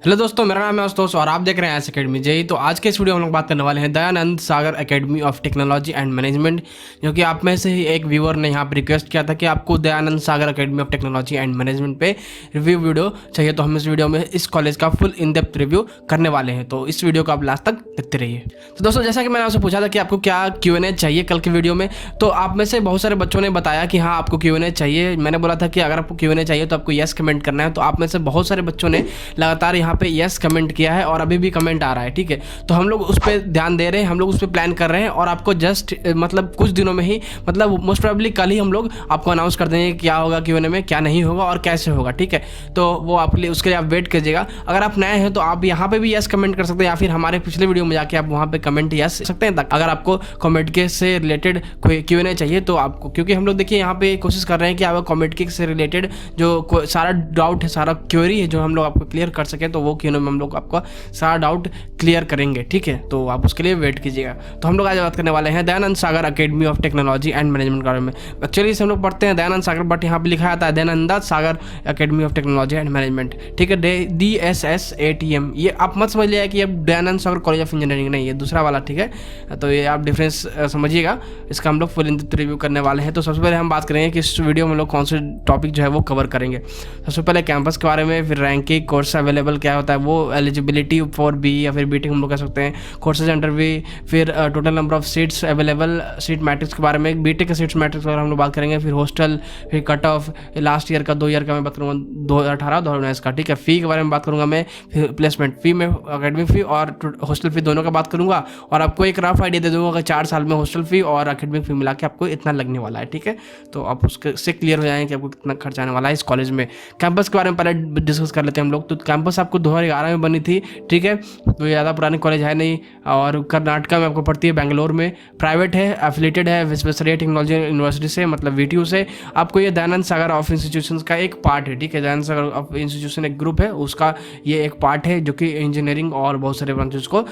Hello दोस्तों, मेरा नाम है आशुतोष और आप देख रहे हैं एस अकेडमी जेई। तो आज के इस वीडियो में हम लोग बात करने वाले हैं Dayanand Sagar academy of technology and management, जो कि आप में से ही एक व्यूअर ने यहाँ पर रिक्वेस्ट किया था कि आपको Dayanand Sagar academy of technology and management पे रिव्यू वीडियो चाहिए। तो हम इस वीडियो में इस कॉलेज का फुल इन डेप्थ रिव्यू करने वाले हैं, तो इस वीडियो को आप लास्ट तक देखते रहिए। तो दोस्तों, जैसा कि मैंने आपसे पूछा था कि आपको क्या Q&A चाहिए कल के वीडियो में, तो आप में से बहुत सारे बच्चों ने बताया कि हाँ आपको Q&A चाहिए। मैंने बोला था कि अगर आपको Q&A चाहिए तो आपको येस कमेंट करना है, तो आप में से बहुत सारे बच्चों ने लगातार यहाँ पे येस कमेंट किया है और अभी भी कमेंट आ रहा है। ठीक है, तो हम लोग उस पर ध्यान दे रहे हैं, हम लोग उस पर प्लान कर रहे हैं और आपको जस्ट मतलब कुछ दिनों में ही, मतलब मोस्ट प्रोबेबली कल ही हम लोग आपको अनाउंस कर देंगे क्या होगा Q&A में, क्या नहीं होगा और कैसे होगा। ठीक है, तो वो आपके लिए, उसके लिए आप वेट कीजिएगा। अगर आप नए हैं तो आप यहाँ पे भी यस कमेंट कर सकते हैं या फिर हमारे पिछले वीडियो में जाके आप वहाँ पे कमेंट यस सकते हैं। अगर आपको कमेंट के से रिलेटेड कोई Q&A चाहिए तो आपको, क्योंकि हम लोग देखिए यहाँ पे कोशिश कर रहे हैं कि आपको कमेंट के से रिलेटेड जो सारा डाउट है, सारा क्वेरी है, जो हम लोग आपको क्लियर कर सके, तो वो Q&A में हम लोग आपका सारा डाउट क्लियर करेंगे। ठीक है, तो आप उसके लिए वेट कीजिएगा। तो हम लोग आज बात करने वाले हैं Dayanand Sagar academy of technology and management के बारे में। एक्चुअली इसे हम लोग पढ़ते हैं दयानंद सागर, बट यहाँ पे लिखा आता है Dayanand Sagar academy of technology and management. ठीक है, DSSATM, ये आप मत समझ लिया कि अब दयानंद सागर कॉलेज ऑफ इंजीनियरिंग नहीं, ये दूसरा वाला। ठीक है, तो ये आप डिफरेंस समझिएगा। इसका हम लोग फुल इन डेप्थ रिव्यू करने वाले हैं। तो सबसे पहले हम बात करेंगे कि इस वीडियो में हम लोग कौन से टॉपिक जो है वो कवर करेंगे। सबसे पहले कैंपस के बारे में, फिर रैंकिंग, कोर्स अवेलेबल क्या होता है वो, एलिजिबिलिटी फॉर बी या फिर बीटेक हम लोग कह सकते हैं, कोर्सेज अंडर भी, फिर total number of seats available, seat matrix के बारे में, बीटेक के सीट्स मैट्रिक्स वगैरह हम लोग बात करेंगे, फिर हॉस्टल, फिर कट ऑफ, लास्ट ईयर का 2 ईयर का मैं बात करूँगा 2018-2019 का। ठीक है, फ़ी के बारे में बात करूँगा मैं, फिर प्लेसमेंट फ़ी में अकेडमिक फ़ी और हॉस्टल फ़ी दोनों का बात करूँगा, और आपको एक रफ आइडिया दे दूँगा कि 4 साल में हॉस्टल फ़ी और अकेडमिक फ़ी मिला के आपको इतना लगने वाला है। ठीक है, तो आप उसके से क्लियर हो जाएंगे कि आपको कितना खर्च आने वाला है इस कॉलेज में। कैंपस के बारे में पहले डिस्कस कर लेते हैं हम लोग। तो कैंपस आपको 2011 में बनी थी। ठीक है, तो ज़्यादा पुरानी कॉलेज है नहीं, और कर्नाटका में आपको पड़ती है, बेंगलोर में, प्राइवेट है, एफिलेटेड है विश्वेश्वरैया टेक्नोलॉजी यूनिवर्सिटी से, मतलब VTU से। आपको ये दयानंद सागर ऑफ इंस्टीट्यूशंस का एक पार्ट है। ठीक है, दयानंद सागर ऑफ इंस्टीट्यूशन एक ग्रुप है, उसका ये एक पार्ट है जो कि इंजीनियरिंग और बहुत सारे ब्रांचेस को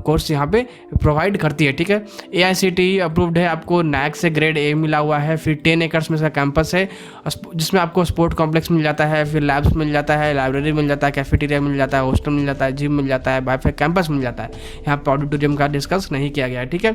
कोर्स यहाँ पे प्रोवाइड करती है। ठीक है, AICTE अप्रूव्ड है, आपको NAAC से ग्रेड A मिला हुआ है, फिर 10 एकर्स में इसका कैंपस है, जिसमें आपको स्पोर्ट कॉम्प्लेक्स मिल जाता है, फिर लैब्स मिल जाता है, लाइब्रेरी मिल जाता है, कैफेटेरिया मिल जाता है, हॉस्टल मिल जाता है, जिम मिल जाता है, वाईफाई कैंपस मिल जाता है। यहाँ पर ऑडिटोरियम का डिस्कस नहीं किया गया है। ठीक है,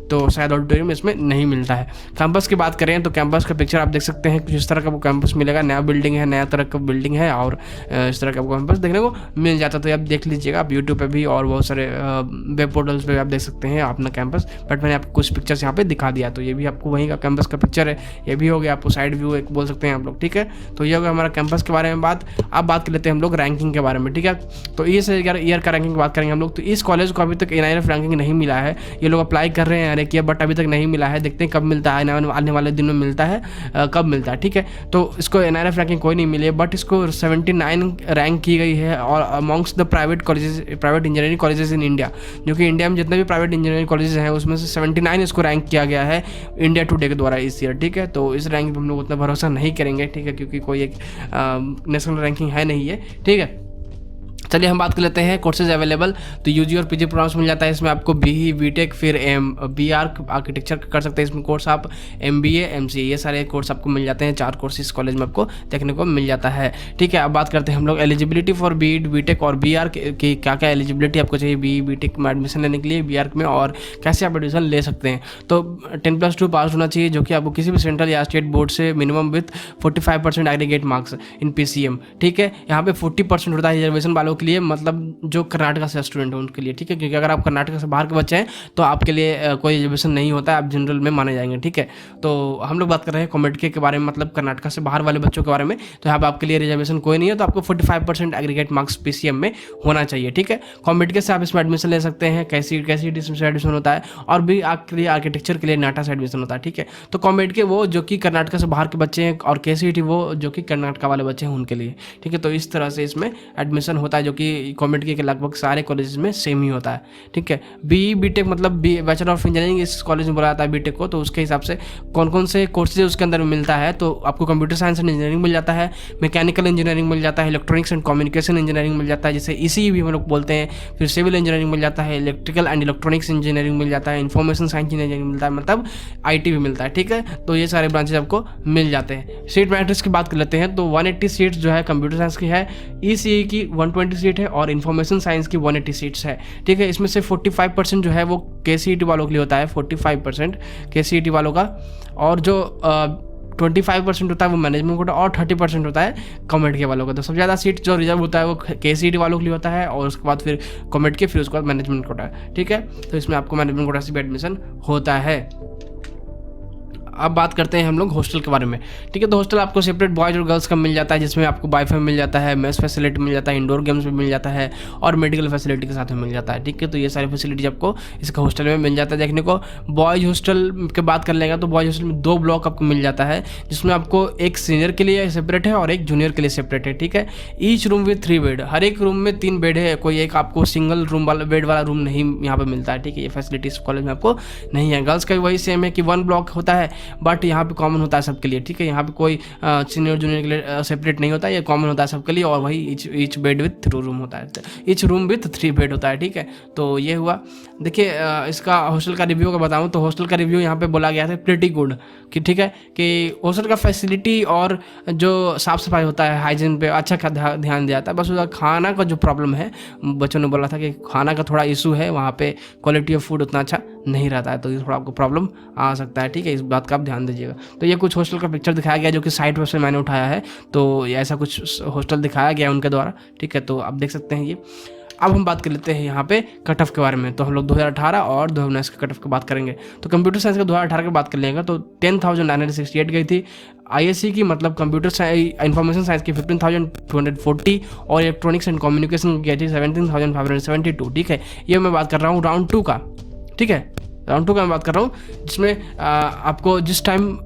तो शायद ऑडिटोरियम इसमें नहीं मिलता है। कैंपस की बात करें तो कैंपस का पिक्चर आप देख सकते हैं, कुछ इस तरह का वो कैंपस मिलेगा, नया बिल्डिंग है, नया तरह का बिल्डिंग है, और इस तरह का कैंपस देखने को मिल जाता है। तो आप देख लीजिएगा, आप यूट्यूब पे भी और बहुत सारे वेब पोर्टल्स पे आप देख सकते हैं अपना कैंपस, बट मैंने आपको कुछ पिक्चर्स यहाँ पे दिखा दिया, तो ये भी आपको वहीं का कैंपस का पिक्चर है। ये भी हो गया, आपको साइड व्यू एक बोल सकते हैं आप लोग। ठीक है, तो ये हो गया हमारा कैंपस के बारे में बात। अब बात कर लेते हैं हम लोग रैंकिंग के बारे में। ठीक है, तो इस ईयर का रैंकिंग बात करेंगे हम लोग। तो इस कॉलेज को अभी तक NIRF रैंकिंग नहीं मिला है, ये लोग अप्लाई कर रहे हैं अरे किया, बट अभी तक नहीं मिला है। देखते हैं कब मिलता है, आने वाले दिन में मिलता है, कब मिलता है। ठीक है, तो इसको NIRF रैंकिंग कोई नहीं मिली है, बट इसको 79 रैंक की गई है और amongst the private colleges, private engineering colleges in India, जो कि इंडिया में जितने भी प्राइवेट इंजीनियरिंग कॉलेजेस हैं उसमें से 79 इसको रैंक किया गया है इंडिया टुडे के द्वारा इस ईयर। ठीक है, तो इस रैंक पर हम लोग उतना भरोसा नहीं करेंगे। ठीक है, क्योंकि कोई एक नेशनल रैंकिंग है नहीं है। ठीक है, चलिए हम बात कर लेते हैं कोर्सेज अवेलेबल। तो UG और PG प्रोग्राम्स मिल जाता है इसमें आपको, BE, BTech, फिर BArch आर्किटेक्चर कर सकते हैं इसमें कोर्स आप, MBA, MCA, ये सारे कोर्स आपको मिल जाते हैं। 4 कोर्स इस कॉलेज में आपको देखने को मिल जाता है। ठीक है, अब बात करते हैं हम लोग एलिजिबिलिटी फॉर BE, BTech और BArch की क्या क्या एलिजिबिलिटी आपको चाहिए BE, BTech में एडमिशन लेने के लिए, BArch में, और कैसे आप एडमिशन ले सकते हैं। तो 10+2 पास होना चाहिए, जो कि आपको किसी भी सेंट्रल या स्टेट बोर्ड से minimum with 45% aggregate marks in PCM। ठीक है, यहाँ पे 40% होता है रिजर्वेशन वालों के लिए, मतलब जो कर्नाटका से स्टूडेंट हैं उनके लिए। ठीक है, क्योंकि अगर आप कर्नाटक से बाहर के बच्चे हैं तो आपके लिए कोई रिजर्वेशन नहीं होता है, आप जनरल में माने जाएंगे। ठीक है, तो हम लोग बात कर रहे हैं कॉमेडके के बारे में, मतलब कर्नाटका से बाहर वाले बच्चों के बारे में। तो यहाँ पर आपके लिए रिजर्वेशन कोई नहीं है, तो आपको 45% एग्रीगेट मार्क्स PCM में होना चाहिए। ठीक है, कॉमेडके से आप इसमें एडमिशन ले सकते हैं, कैसी से एडमिशन होता है, और भी आपके लिए आर्किटेक्चर के लिए नाटा से एडमिशन होता है। ठीक है, तो कॉमेडके वो जो कि कर्नाटका से बाहर के बच्चे हैं, और KCET वो जो कि कर्नाटका वाले बच्चे हैं उनके लिए। ठीक है, तो इस तरह से इसमें एडमिशन होता है, जो कि कॉमेडके के लगभग सारे कॉलेजेस में सेम ही होता है। ठीक है, BE, BTech मतलब बैचलर ऑफ इंजीनियरिंग इस कॉलेज में बोला जाता है BTech को, तो उसके हिसाब से कौन कौन से कोर्सेज उसके अंदर मिलता है। तो आपको कंप्यूटर साइंस एंड इंजीनियरिंग मिल जाता है, मैकेनिकल इंजीनियरिंग मिल जाता है, इलेक्ट्रॉनिक्स एंड कम्युनिकेशन इंजीनियरिंग मिल जाता है, जैसे ECE भी हम लोग बोलते हैं, फिर सिविल इंजीनियरिंग मिल जाता है, इलेक्ट्रिकल एंड इलेक्ट्रॉनिक्स इंजीनियरिंग मिल जाता है, इन्फॉर्मेशन साइंस इंजीनियरिंग मिलता है, मतलब IT भी मिलता है। ठीक है, तो ये सारे ब्रांचेज आपको मिल जाते हैं। सीट मैट्रिक्स की बात कर लेते हैं, तो 180 सीट्स जो है कंप्यूटर साइंस की है, ECE की 120 280 सीट है और इन्फॉर्मेशन साइंस की 180 सीट्स है, ठीक है। इसमें से 45% जो है वो KCET वालों के लिए होता है, 45% KCET वालों का, और जो 25% होता है वो मैनेजमेंट कोटा और 30% होता है कॉमेड के वालों का। तो सबसे ज़्यादा सीट जो रिजर्व होता है वो KCET वालों के लिए होता है, और उसके बाद फिर कॉमेड के, फिर उसके बाद मैनेजमेंट कोटा, ठीक है। तो इसमें आपको मैनेजमेंट कोटा से भी एडमिशन होता है। अब बात करते हैं हम लोग हॉस्टल के बारे में, ठीक है। तो हॉस्टल आपको सेपरेट बॉयज़ और गर्ल्स का मिल जाता है, जिसमें आपको वाईफाई मिल जाता है, मेस फैसिलिटी मिल जाता है, इंडोर गेम्स भी मिल जाता है और मेडिकल फैसिलिटी के साथ में मिल जाता है, ठीक है। तो ये सारी फैसिलिटीज आपको इसका हॉस्टल में मिल जाता है देखने को। बॉयज़ हॉस्टल की बात कर लेगा तो बॉयज़ हॉस्टल में 2 ब्लॉक आपको मिल जाता है, जिसमें आपको एक सीनियर के लिए सेपरेट है और एक जूनियर के लिए सेपरेट है, ठीक है। ईच रूम विद 3 बेड, हर एक रूम में 3 बेड है, कोई एक आपको सिंगल रूम वाला बेड वाला रूम नहीं यहाँ पे मिलता है, ठीक है। ये फैसिलिटीज कॉलेज में आपको नहीं है। गर्ल्स का भी वही सेम है कि 1 ब्लॉक होता है, बट यहाँ पे कॉमन होता है सबके लिए, ठीक है। यहाँ पे कोई सीनियर जूनियर के लिए सेपरेट नहीं होता है, ये कॉमन होता है सबके लिए, और वही ईच बेड विथ 3 रूम होता है, ईच रूम विथ 3 बेड होता है, ठीक है। तो ये हुआ। देखिए इसका हॉस्टल का रिव्यू का बताऊँ तो हॉस्टल का रिव्यू यहाँ पे बोला गया था प्रिटी गुड, कि ठीक है कि हॉस्टल का फैसिलिटी और जो साफ़ सफाई होता है, हाइजीन पे अच्छा ध्यान दिया जाता है। बस उसका खाना का जो प्रॉब्लम है, बच्चों ने बोला था कि खाना का थोड़ा इशू है, वहाँ पे क्वालिटी ऑफ फूड उतना अच्छा नहीं रहता है, तो ये थोड़ा आपको प्रॉब्लम आ सकता है, ठीक है। इस बात का आप ध्यान दीजिएगा। तो ये कुछ हॉस्टल का पिक्चर दिखाया गया जो कि साइट पर से मैंने उठाया है, तो ऐसा कुछ हॉस्टल दिखाया गया उनके द्वारा, ठीक है। तो आप देख सकते हैं ये। अब हम बात कर लेते हैं यहाँ पे कट ऑफ के बारे में। तो हम लोग 2018 और 2019 के कट ऑफ की बात करेंगे। तो कंप्यूटर साइंस का 2018 की बात कर लेंगे तो 10,968 गई थी। ISC की मतलब कंप्यूटर इंफॉर्मेशन साइंस की 15,240 और इलेक्ट्रॉनिक्स एंड कम्युनिकेशन की गई थी 17,572, ठीक है। ये मैं बात कर रहा हूँ राउंड 2 का, ठीक है। राउंड 2 का मैं बात कर रहा हूँ, जिसमें आपको जिस टाइम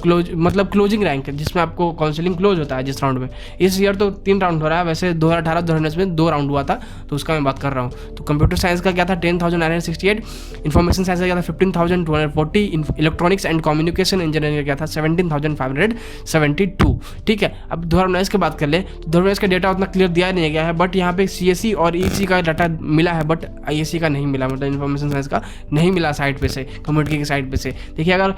क्लोजिंग रैंक है, जिसमें आपको काउंसलिंग क्लोज होता है जिस राउंड में। इस ईयर तो 3 राउंड हो रहा है, वैसे 2018-2019 में 2 राउंड हुआ था, तो उसका मैं बात कर रहा हूँ। तो कंप्यूटर साइंस का क्या था 10,968, इन्फॉर्मेशन साइंस का क्या था 15,240, इलेक्ट्रॉनिक्स एंड कम्युनिकेशन इंजीनियरिंग का क्या था 17,572, ठीक है। अब 2019 की बात कर ले तो 2019 का डेटा उतना क्लियर दिया नहीं गया है, बट यहाँ पे CSE और EC का डाटा मिला है, बट ISC का नहीं मिला, मतलब इन्फॉर्मेशन साइंस का नहीं मिला साइट पे से, कम्युनिटी की साइट पे से। देखिए अगर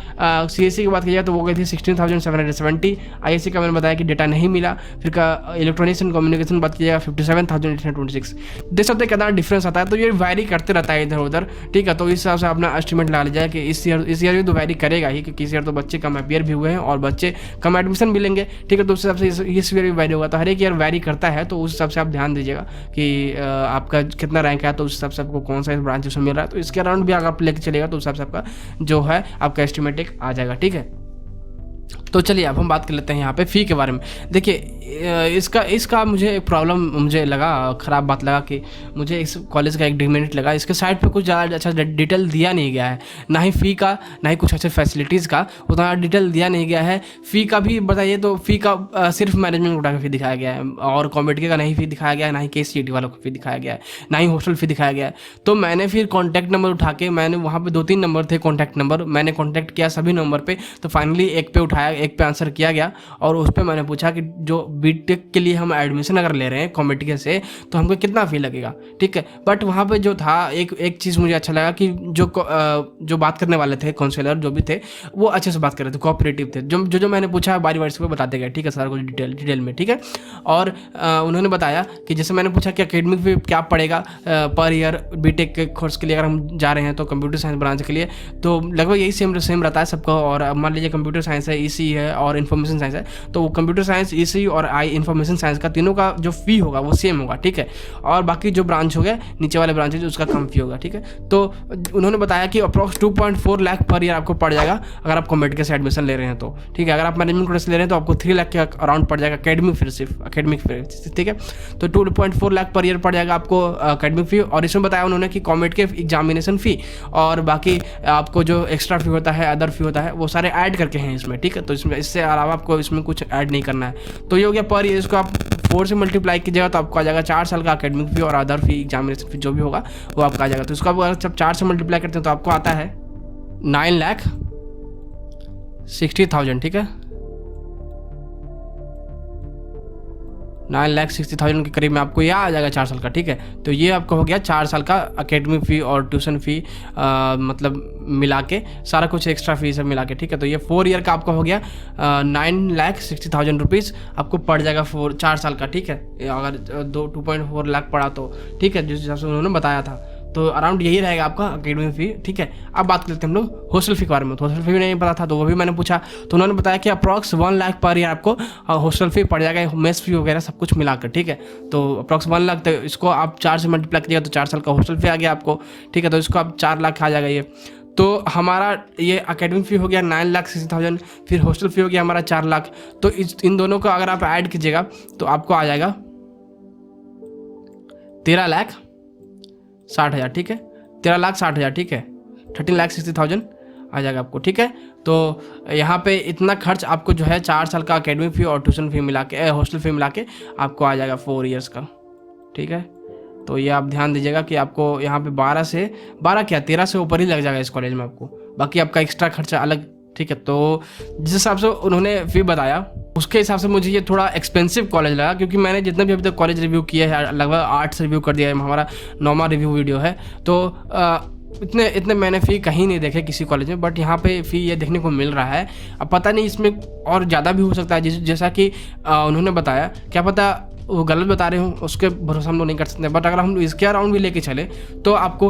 CSE की बात की जाए तो वो गई थी 16,770, ISC का मैंने बताया कि डेटा नहीं मिला। फिर का इलेक्ट्रॉनिक्स एंड कम्युनिकेशन बात की जाएगा 57,826। देख सकते हैं कितना डिफरेंस आता है, तो ये वैरी करते रहता है इधर उधर, ठीक है। तो इस हिसाब से अपना एस्टिमेट लगा लीजिए कि इस ईयर भी तो वैरी करेगा ही, क्योंकि इस ईयर तो बच्चे कम अपियर भी हुए हैं और बच्चे कम एडमिशन भी लेंगे, ठीक है। तो उस हिसाब से इस ईयर भी वैरी होगा। तो हर एक ईयर वैरी करता है, तो उस हिसाब से आप ध्यान दीजिएगा कि आपका कितना रैंक है, तो उस हिसाब से आपको कौन सा ब्रांच में मिल रहा है। तो इसके अराउंड भी अगर आप लेके चलेगा तो उस हिसाब से आपका जो है आपका एस्टिमेटिक आ जाएगा, ठीक है। तो चलिए अब हम बात कर लेते हैं यहाँ पे फ़ी के बारे में। देखिए इसका मुझे एक प्रॉब्लम मुझे लगा, ख़राब बात लगा कि मुझे इस कॉलेज का एक डिमेरिट लगा, इसके साइट पे कुछ ज़्यादा अच्छा डिटेल दिया नहीं गया है, ना ही फ़ी का ना ही कुछ अच्छे फैसिलिटीज़ का उतना डिटेल दिया नहीं गया है। फ़ी का भी बताइए तो फ़ी का सिर्फ मैनेजमेंट कोटा का फ़ी दिखाया गया है, और कॉमेडी का नहीं फ़ी दिखाया गया है, ना ही KCET वालों का फ़ी दिखाया गया है, ना ही हॉस्टल फ़ी दिखाया गया है। तो मैंने फिर कॉन्टैक्ट नंबर उठा के, मैंने वहाँ पर 2-3 नंबर थे कॉन्टैक्ट नंबर, मैंने कॉन्टैक्ट किया सभी नंबर पर, तो फाइनली एक पे उठाया, एक पे आंसर किया गया, और उस पर मैंने पूछा कि जो BTech के लिए हम एडमिशन अगर ले रहे हैं कॉमेडी से तो हमको कितना फ़ी लगेगा, ठीक है। बट वहाँ पे जो था एक चीज़ मुझे अच्छा लगा कि जो बात करने वाले थे काउंसलर जो भी थे वो अच्छे से बात कर रहे थे, कोऑपरेटिव थे। जो मैंने पूछा बारी बारी से वो बताते गए, ठीक है, सारा कुछ डिटेल में, ठीक है। और उन्होंने बताया कि जैसे मैंने पूछा कि एकेडमिक फी क्या पड़ेगा पर ईयर BTech के कोर्स के लिए अगर हम जा रहे हैं तो कंप्यूटर साइंस ब्रांच के लिए, तो लगभग यही सेम रहता है सबका। और मान लीजिए कंप्यूटर साइंस है, EC है और इन्फॉर्मेशन साइंस है, तो कंप्यूटर साइंस, EC और इन्फॉर्मेशन साइंस का तीनों का जो फ़ी होगा वो सेम होगा, ठीक है। और बाकी जो ब्रांच हो गया नीचे वाले ब्रांच है उसका कम फ़ी होगा, ठीक है। तो उन्होंने बताया कि अप्रॉक्स 2.4 लाख पर ईयर आपको पड़ जाएगा अगर आप कॉमेडी से एडमिशन ले रहे हैं तो, ठीक है। अगर आप मैनेजमेंट कोर्स ले रहे हैं तो आपको 3 लाख के अराउंड पड़ जाएगा एकेडमिक फी, सिर्फ एकेडमिक फी, ठीक है। तो 2.4 लाख पर ईयर पड़ जाएगा आपको एकेडमिक फ़ी। और इसमें बताया उन्होंने कि कॉमेडी के एग्जामिनेशन फ़ी और बाकी आपको जो एक्स्ट्रा फ़ी होता है, अदर फ़ी होता है, वो सारे ऐड करके हैं इसमें, ठीक है। तो इसमें इससे अलावा आपको इसमें कुछ ऐड नहीं करना है। तो ये हो गया पर ईयर, इसको आप 4 से मल्टीप्लाई कीजिएगा तो आपको आ जाएगा 4 साल का एकेडमिक फी और अदर फी, एग्जामिनेशन फी जो भी होगा वो आपका आ जाएगा। तो इसको अगर जब 4 से मल्टीप्लाई करते हैं तो आपको आता है 9,60,000, ठीक है, 9,60,000 के करीब में आपको यह आ जाएगा 4 साल का, ठीक है। तो ये आपका हो गया 4 साल का अकेडमी फ़ी और ट्यूशन फ़ी मतलब मिला के, सारा कुछ एक्स्ट्रा फीस सब मिला के, ठीक है। तो ये 4 ईयर का आपका हो गया 9,60,000 रुपीज़ आपको पड़ जाएगा 4 साल का, ठीक है। अगर 2.4 लाख पड़ा तो, ठीक है, जिस हिसाब से उन्होंने बताया था। तो अराउंड यही रहेगा आपका अकेडमी फ़ी, ठीक है। अब बात करते हैं हम लोग हॉस्टल फ़ी के बारे में। तो हॉस्टल फ़ी भी नहीं पता था, तो वो भी मैंने पूछा, तो उन्होंने बताया कि अप्रॉक्स 1 लाख पर ईयर आपको हॉस्टल फ़ी पड़ जाएगा, मेस फ़ी वगैरह सब कुछ मिलाकर, ठीक है। तो अप्रॉक्स 1 लाख, तो इसको आप 4 से मल्टीप्लाई कीजिएगा तो 4 साल का हॉस्टल फ़ी आ गया आपको, ठीक है। तो इसको आप 4 लाख आ जाएगा ये। तो हमारा ये अकेडमिक फ़ी हो गया 9,60,000, फिर हॉस्टल फ़ी हो गया हमारा 4 लाख। तो इन दोनों को अगर आप ऐड कीजिएगा तो आपको आ जाएगा 13,60,000, ठीक है। 13,60,000, ठीक है। 13,60,000 आ जाएगा आपको, ठीक है। तो यहाँ पे इतना खर्च आपको जो है 4 साल का अकेडमिक फ़ी और ट्यूशन फ़ी मिला के, हॉस्टल फ़ी मिला के आपको आ जाएगा 4 ईयर्स का, ठीक है। तो ये आप ध्यान दीजिएगा कि आपको यहाँ पे 13 से ऊपर ही लग जाएगा इस कॉलेज में आपको, बाकी आपका एक्स्ट्रा खर्चा अलग, ठीक है। तो जिस हिसाब से उन्होंने फ़ी बताया उसके हिसाब से मुझे ये थोड़ा एक्सपेंसिव कॉलेज लगा, क्योंकि मैंने जितने भी अभी तक कॉलेज रिव्यू किए हैं, लगभग 8 से रिव्यू कर दिया है, हमारा 9वां रिव्यू वीडियो है। तो इतने मैंने फ़ी कहीं नहीं देखे किसी कॉलेज में, बट यहाँ पे फ़ी ये देखने को मिल रहा है। अब पता नहीं इसमें और ज़्यादा भी हो सकता है, जैसा कि उन्होंने बताया, क्या पता वो गलत बता रहे हो, उसके भरोसा हम लोग नहीं कर सकते। बट अगर हम इसके अराउंड भी लेके चले तो आपको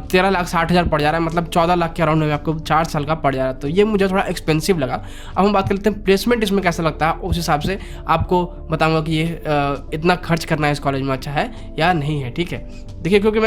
13,60,000 पड़ जा रहा है, मतलब 14 लाख के अराउंड में आपको 4 साल का पड़ जा रहा है। तो ये मुझे थोड़ा एक्सपेंसिव लगा। अब हम बात कर लेते हैं प्लेसमेंट इसमें कैसा लगता है, उस हिसाब से आपको बताऊंगा कि ये इतना खर्च करना है इस कॉलेज में अच्छा है या नहीं है, ठीक है। देखिए, क्योंकि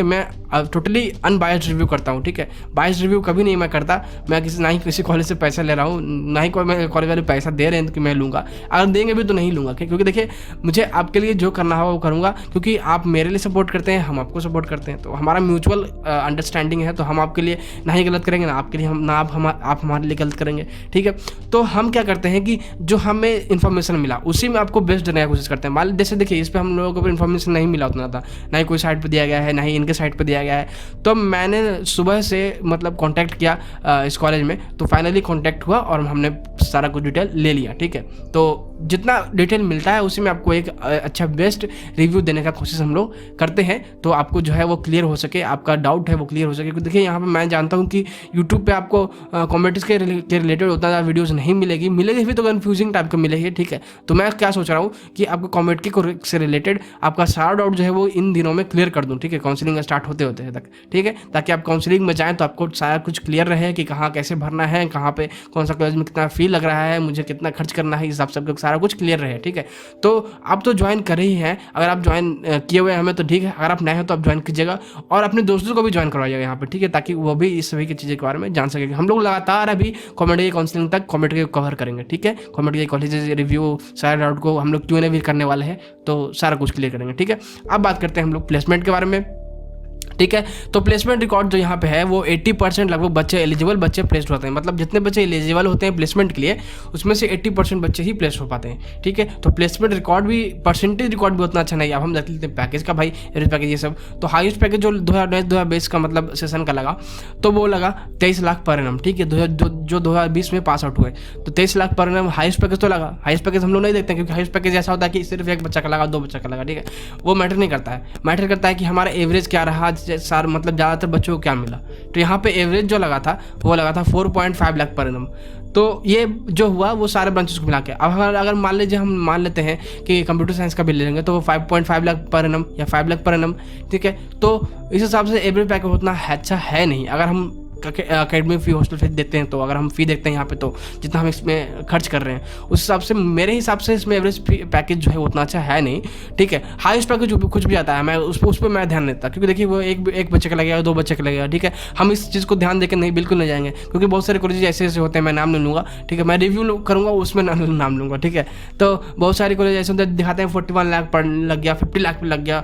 मैं टोटली अनबायस्ड रिव्यू करता हूँ, ठीक है। बायस्ड रिव्यू कभी नहीं मैं करता, मैं ना ही किसी कॉलेज से पैसा ले रहा हूँ, ना ही कोई मैं कॉलेज वाले पैसा दे रहे हैं कि मैं लूँगा, अगर देंगे भी तो नहीं लूँगा, क्योंकि देखिए मुझे आपके लिए जो करना हो वो करूँगा, क्योंकि आप मेरे लिए सपोर्ट करते हैं, हम आपको सपोर्ट करते हैं, तो हमारा म्यूचुअल अंडरस्टैंडिंग है। तो हम आपके लिए ना ही गलत करेंगे, ना आपके लिए आप हमारे लिए गलत करेंगे, ठीक है। तो हम क्या करते हैं कि जो हमें इन्फॉर्मेशन मिला उसी में आपको बेस्ट देने की कोशिश करते हैं। मान जैसे देखिए, इस पर हम लोगों को इन्फॉर्मेशन नहीं मिला उतना था, ना ही कोई साइट पर दिया गया है, ना ही इनके साइट पर दिया गया है। तो मैंने सुबह से मतलब कॉन्टैक्ट किया इस कॉलेज में, तो फाइनली कॉन्टैक्ट हुआ और हमने सारा कुछ डिटेल ले लिया, ठीक है। तो जितना डिटेल मिलता है उसी में आपको एक अच्छा बेस्ट रिव्यू देने का कोशिश हम लोग करते हैं, तो आपको जो है वो क्लियर हो सके, आपका डाउट है वो क्लियर हो सके। क्योंकि देखिए यहाँ पे मैं जानता हूँ कि यूट्यूब पे आपको कॉमेडिस के रिलेटेड उतना ज़्यादा वीडियोज़ नहीं मिलेगी भी तो कन्फ्यूजिंग टाइप का मिलेगी, ठीक है। तो मैं क्या सोच रहा हूँ कि आपको कॉमेडी से रिलेटेड आपका सारा डाउट जो है वो इन दिनों में क्लियर कर दूँ, ठीक है, काउंसलिंग स्टार्ट होते तक, ठीक है, ताकि आप काउंसलिंग में जाएँ तो आपको सारा कुछ क्लियर रहे कि कहाँ कैसे भरना है, कहाँ पे कौन सा कॉलेज में कितना फ़ी लग रहा है, मुझे कितना खर्च करना है, इस हिसाब से सारा कुछ क्लियर रहे, ठीक है। तो आप तो ज्वाइन कर ही हैं, अगर आप ज्वाइन किए हुए हैं हमें तो ठीक है, अगर आप नए हैं तो आप ज्वाइन कीजिएगा और अपने दोस्तों को भी ज्वाइन करवाइएगा यहाँ पे, ठीक है, ताकि वो भी इस सभी की चीज़ों के बारे में जान सकेंगे। हम लोग लगातार अभी कॉमेडी काउंसलिंग तक कॉमेडी को कवर करेंगे, ठीक है। कॉमेडी कॉलेज रिव्यू सारे डाउट को हम लोग Q&A भी करने वाले हैं, तो सारा कुछ क्लियर करेंगे, ठीक है। अब बात करते हैं हम लोग प्लेसमेंट के बारे में, ठीक है। तो प्लेसमेंट रिकॉर्ड जो यहाँ पे है वो 80% लगभग बच्चे एलिजिबल बच्चे प्लेस्ड होते हैं, मतलब जितने बच्चे एलिजिबल होते हैं प्लेसमेंट के लिए उसमें से 80% बच्चे ही प्लेस हो पाते हैं, ठीक है। तो प्लेसमेंट रिकॉर्ड भी, परसेंटेज रिकॉर्ड भी उतना अच्छा नहीं है। अब हम देख लेते हैं पैकेज का, भाई एवरेज पैकेज ये सब। तो हाईएस्ट पैकेज जो 2019-2020 का मतलब सेशन का लगा, तो वो लगा 23 लाख पर एनम, ठीक है, जो 2020 में पास आउट हुए, तो 23 lakh per annum highest package तो लगा। हाईएस्ट पैकेज हम लोग नहीं देखते क्योंकि हाईएस्ट पैकेज ऐसा होता है कि सिर्फ एक बच्चा का लगा, 2 बच्चा का लगा, ठीक है, वो मैटर नहीं करता है। मैटर करता है कि हमारा एवरेज क्या रहा, सार मतलब ज़्यादातर बच्चों को क्या मिला। तो यहाँ पे एवरेज जो लगा था वो लगा था 4.5 लाख पर एनम। तो ये जो हुआ वो सारे ब्रांचेस को मिला के, अब अगर मान लीजिए हम मान लेते हैं कि कंप्यूटर साइंस का भी ले लेंगे तो वो 5.5 लाख पर एनम या 5 लाख पर एनम, ठीक है। तो इस हिसाब से एवरेज पैकेज उतना अच्छा है नहीं। अगर हम अकेडमी फ़ी, हॉस्टल फीस देते हैं, तो अगर हम फ़ी देखते हैं यहाँ पे तो जितना हम इसमें खर्च कर रहे हैं उस हिसाब से मेरे हिसाब से इसमें एवरेज पैकेज जो है उतना अच्छा है नहीं, ठीक है। हाईएस्ट पैकेज कुछ भी आता है, मैं उस पर मैं ध्यान देता, क्योंकि देखिए वो एक बच्चे का लगेगा, 2 बच्चे का लगेगा, ठीक है। हम इस चीज़ को ध्यान देकर नहीं, बिल्कुल नहीं जाएंगे, क्योंकि बहुत सारे कॉलेज ऐसे होते हैं, मैं नाम नहीं लूँगा, ठीक है, मैं रिव्यू करूँगा उसमें नाम लूँगा, ठीक है। तो बहुत सारे कॉलेज ऐसे होते हैं दिखाते हैं 41 लाख पर लग गया, 50 लाख पर लग गया,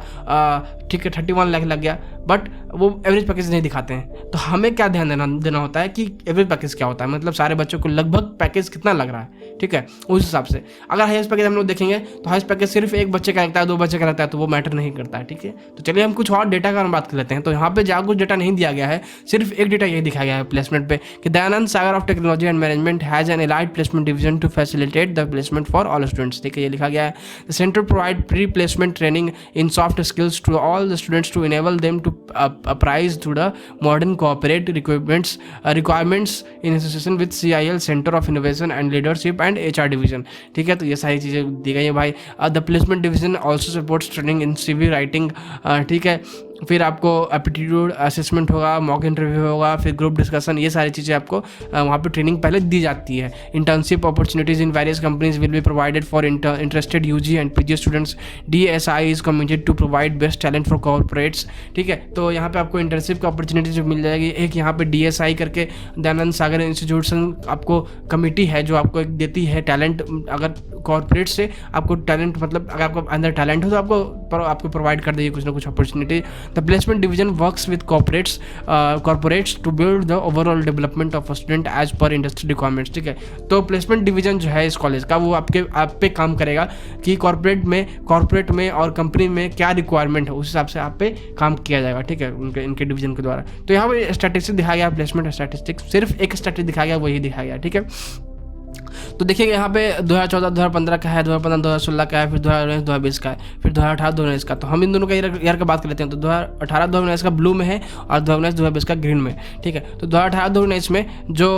ठीक है, 31 लाख लग गया, बट वो एवरेज पैकेज नहीं दिखाते हैं। तो हमें क्या ध्यान देना होता है कि एवरेज पैकेज क्या होता है, मतलब सारे बच्चों को लगभग पैकेज कितना लग रहा है, ठीक है, उस हिसाब से। अगर हाईएस्ट पैकेज हम लोग देखेंगे तो हाईएस्ट पैकेज सिर्फ एक बच्चे का लगता है, 2 बच्चे का लगता है, तो वो मैटर नहीं करता है, ठीक है। तो चलिए हम कुछ और डेटा का बात कर लेते हैं। तो यहाँ पे जहाँ कुछ डेटा नहीं दिया गया है, सिर्फ एक डेटा ये दिखाया गया है प्लेसमेंट पे कि Dayanand Sagar of technology and management has an allied placement division to facilitate the placement for all students, ठीक है, ये लिखा गया है। The centre provide pre placement training in soft skills to all the students to enable them to apprise through the modern corporate requirements in association with CIL centre of innovation and leadership and HR division, ठीक है। तो ये सारी चीज़ें दी गई है भाई। The placement division also supports training in CV writing, ठीक है। फिर आपको एप्टीट्यूड असेसमेंट होगा, मॉक इंटरव्यू होगा, फिर ग्रुप डिस्कशन, ये सारी चीज़ें आपको वहाँ पे ट्रेनिंग पहले दी जाती है। Internship opportunities in various companies will be provided for interested UG and PG students. DSI is committed to provide best talent for corporates, ठीक है। तो यहाँ पे आपको इंटर्नशिप की अपॉर्चुनिटीज मिल जाएगी। एक यहाँ पे DSI करके दयानंद सागर इंस्टीट्यूशन आपको कमिटी है जो आपको एक देती है टैलेंट, अगर कॉर्पोरेट से आपको टैलेंट, मतलब अगर आपको अंदर टैलेंट हो तो आपको प्रोवाइड कर देगी कुछ ना कुछ opportunity. The placement division works with corporates to build the overall development of student as per industry requirements, ठीक है। तो प्लेसमेंट डिवीजन जो है इस कॉलेज का वो आप पे काम करेगा कि कॉर्पोरेट में और कंपनी में क्या रिक्वायरमेंट है, उस हिसाब से आप पे काम किया जाएगा, ठीक है, इनके डिवीजन के द्वारा। तो यहाँ पे स्टैटिस्टिक्स दिखाया गया, प्लेसमेंट स्टैटिस्टिक्स, सिर्फ एक स्टैटिस्टिक्स दिखाया गया, वही दिखाया गया, ठीक है। तो देखिए यहाँ पे 2014 2015 का है, 2015 2016 का है, फिर 2019 2020 का है, फिर 2018 2019 का। तो हम इन दोनों का ईयर का बात कर लेते हैं। तो 2018 2019 का ब्लू में है और 2019 2020 का ग्रीन में, ठीक है। तो 2018 2019 में जो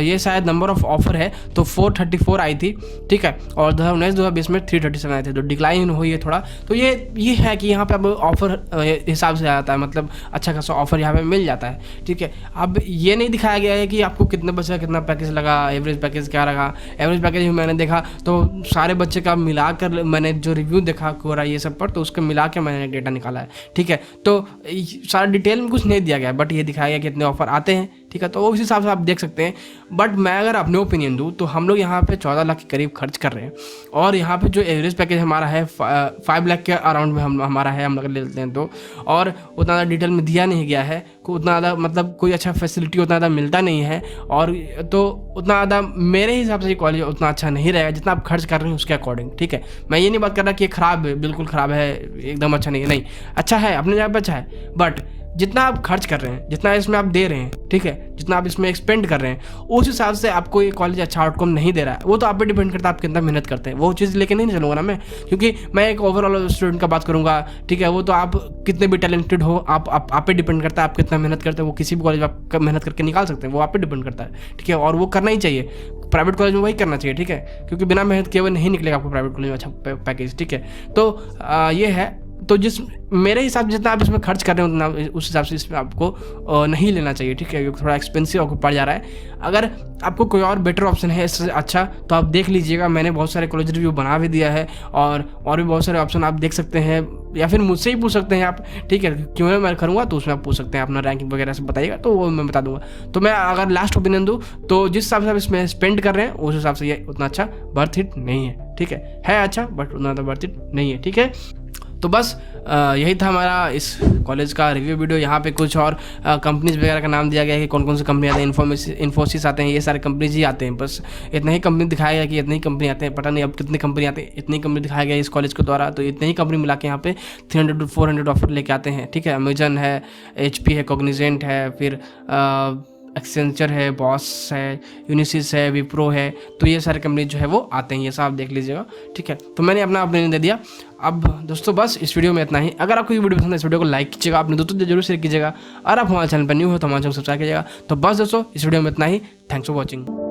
ये शायद नंबर ऑफ ऑफर है तो 434 आई थी, ठीक है, और 2019 2020 में 337 आए थे, तो डिक्लाइन हुई है थोड़ा। तो ये है कि यहाँ पे अब ऑफर हिसाब से आता है, मतलब अच्छा खासा ऑफर यहाँ पे मिल जाता है, ठीक है। अब ये नहीं दिखाया गया है कि आपको कितने बच्चे का कितना पैकेज लगा, एवरेज पैकेज क्या लगा। एवरेज पैकेज में मैंने देखा तो सारे बच्चे का मिलाकर मैंने जो रिव्यू देखा कोरा ये सब पर, तो उसके मिला के मैंने डेटा निकाला है, ठीक है। तो सारा डिटेल में कुछ नहीं दिया गया, बट ये दिखाया गया कि इतने ऑफर आते हैं, ठीक है। तो उस हिसाब से आप देख सकते हैं। बट मैं अगर अपने ओपिनियन दूँ तो हम लोग यहाँ पे 14 लाख के करीब खर्च कर रहे हैं, और यहाँ पे जो एवरेज पैकेज हमारा है 5 लाख के अराउंड में हमारा है, हम लोग ले लेते हैं तो। और उतना ज़्यादा डिटेल में दिया नहीं गया है, उतना ज़्यादा मतलब कोई अच्छा फैसिलिटी उतना ज़्यादा मिलता नहीं है, और तो उतना ज़्यादा मेरे हिसाब से ये कॉलेज उतना अच्छा नहीं रहेगा जितना आप खर्च कर रहे हैं उसके अकॉर्डिंग, ठीक है। मैं ये नहीं बात कर रहा कि ये ख़राब है, बिल्कुल ख़राब है, एकदम अच्छा नहीं है, नहीं, अच्छा है, अपने जगह पर अच्छा है। बट जितना आप खर्च कर रहे हैं, जितना इसमें आप दे रहे हैं, ठीक है, जितना आप इसमें एक्सपेंड कर रहे हैं, उस हिसाब से आपको ये कॉलेज अच्छा आउटकम नहीं दे रहा है। वो तो आप पे डिपेंड करता है आप कितना मेहनत करते हैं, वो चीज़ लेके नहीं चलूँगा ना मैं, क्योंकि मैं एक ओवरऑल स्टूडेंट का बात करूँगा, ठीक है। वो तो आप कितने भी टैलेंटेड हो, आप पे डिपेंड करता है आप कितना मेहनत करते हैं। वो किसी भी कॉलेज में आप मेहनत करके निकाल सकते हैं, वो आप पे डिपेंड करता है, ठीक है। और वो करना ही चाहिए, प्राइवेट कॉलेज में वही करना चाहिए, ठीक है, क्योंकि बिना मेहनत किए हुए नहीं निकलेगा आपको प्राइवेट कॉलेज में अच्छा पैकेज, ठीक है। तो ये है। तो जिस मेरे हिसाब से जितना आप इसमें खर्च कर रहे हो उतना उस हिसाब से इसमें आपको नहीं लेना चाहिए, ठीक है, क्योंकि थोड़ा एक्सपेंसिव आपको पड़ जा रहा है। अगर आपको कोई और बेटर ऑप्शन है इससे अच्छा तो आप देख लीजिएगा। मैंने बहुत सारे कॉलेज रिव्यू बना भी दिया है, और भी बहुत सारे ऑप्शन आप देख सकते हैं, या फिर मुझसे ही पूछ सकते हैं आप, ठीक है। क्यों मैं करूँगा तो उसमें आप पूछ सकते हैं, अपना रैंकिंग वगैरह से बताइएगा तो वो मैं बता दूंगा। तो मैं अगर लास्ट ओपिनियन दूँ तो जिस हिसाब से आप इसमें स्पेंड कर रहे हैं उस हिसाब से ये उतना अच्छा वर्थ इट नहीं है, ठीक है अच्छा बट उतना वर्थ इट नहीं है, ठीक है। तो बस यही था हमारा इस कॉलेज का रिव्यू वीडियो। यहाँ पे कुछ और कंपनीज वगैरह का नाम दिया गया है कि कौन कौन सी कंपनी आते हैं, इन्फोसिस आते हैं, ये सारे कंपनीज ही आते हैं। बस इतना ही कंपनी दिखाया गया कि इतनी ही कंपनी आते हैं, पता नहीं अब कितनी कंपनी आते हैं, इतनी कंपनी दिखाया गया इस कॉलेज के द्वारा। तो इतनी ही कंपनी मिला के यहाँ पे 300 to 400 ऑफर लेके आते हैं, ठीक है। अमेजन है, HP है, कॉग्निजेंट है, फिर एक्सेंचर है, बॉस है, यूनिसिस है, विप्रो है। तो ये सारे कंपनी जो है वो आते हैं, ये सब आप देख लीजिएगा, ठीक है। तो मैंने अपना ओपिनियन दे दिया। अब दोस्तों बस इस वीडियो में इतना ही। अगर आपको ये वीडियो पसंद है इस वीडियो को लाइक कीजिएगा, अपने दोस्तों से जरूर शेयर कीजिएगा, और आप हमारे चैनल पर न्यू हो तो हमारे चैनल सब्सक्राइब कीजिएगा। तो बस दोस्तों इस वीडियो में इतना ही। Thanks for watching.